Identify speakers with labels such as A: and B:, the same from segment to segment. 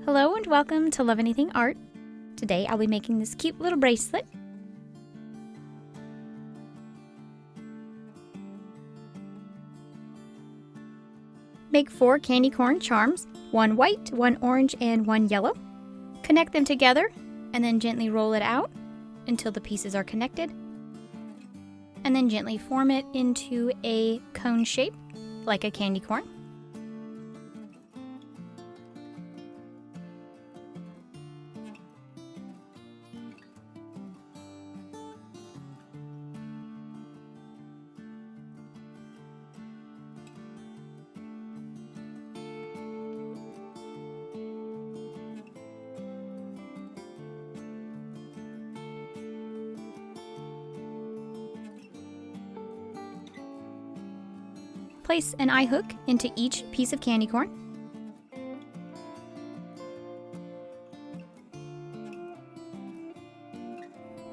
A: Hello and welcome to Love Anything Art. Today I'll be making this cute little bracelet. Make 4 candy corn charms, 1 white, 1 orange, and 1 yellow. Connect them together and then gently roll it out until the pieces are connected. And then gently form it into a cone shape like a candy corn. Place an eye hook into each piece of candy corn.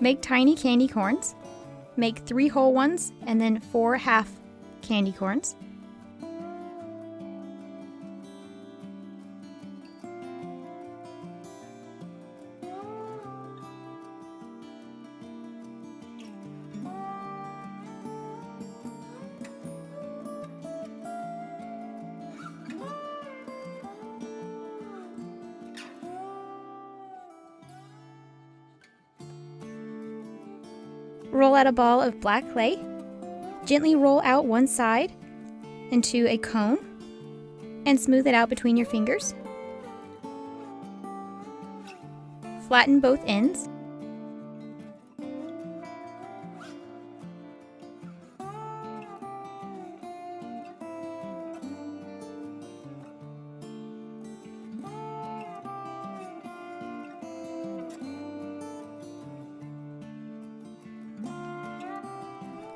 A: Make tiny candy corns. Make 3 whole ones and then 4 half candy corns. Roll out a ball of black clay. Gently roll out one side into a cone and smooth it out between your fingers. Flatten both ends.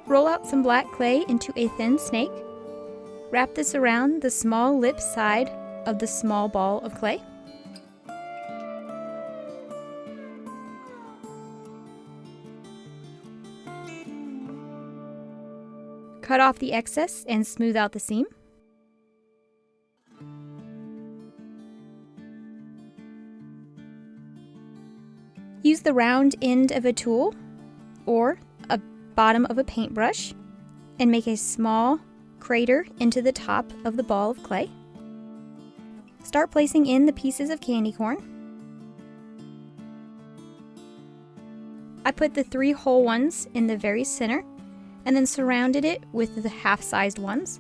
A: Roll out some black clay into a thin snake. Wrap this around the small lip side of the small ball of clay. Cut off the excess and smooth out the seam. Use the round end of a tool or a bottom of a paintbrush and make a small crater into the top of the ball of clay. Start placing in the pieces of candy corn. I put the 3 whole ones in the very center and then surrounded it with the half-sized ones.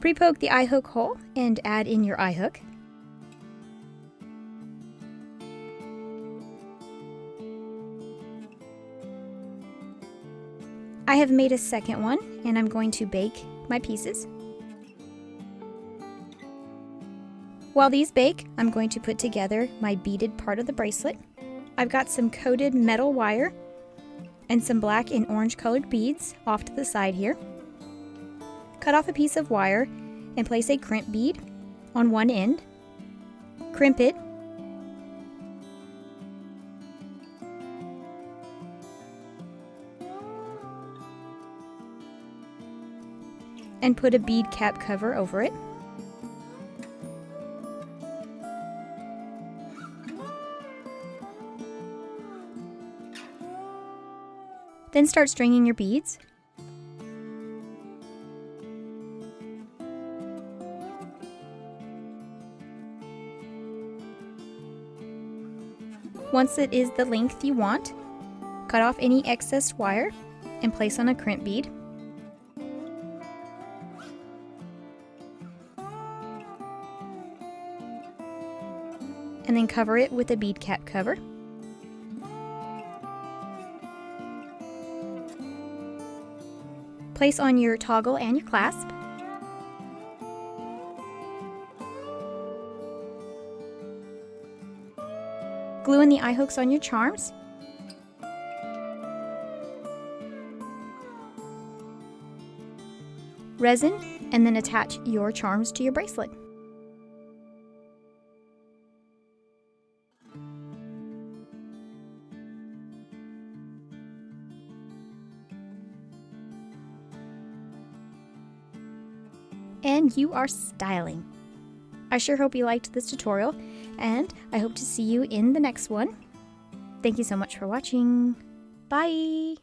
A: Pre-poke the eye hook hole and add in your eye hook. I have made a second one and I'm going to bake my pieces. While these bake, I'm going to put together my beaded part of the bracelet. I've got some coated metal wire and some black and orange colored beads off to the side here. Cut off a piece of wire and place a crimp bead on one end. Crimp it. And put a bead cap cover over it. Then start stringing your beads. Once it is the length you want, cut off any excess wire and place on a crimp bead. And then cover it with a bead cap cover. Place on your toggle and your clasp. Glue in the eye hooks on your charms. Resin, and then attach your charms to your bracelet. and you are styling. I sure hope you liked this tutorial, and I hope to see you in the next one. Thank you so much for watching. Bye!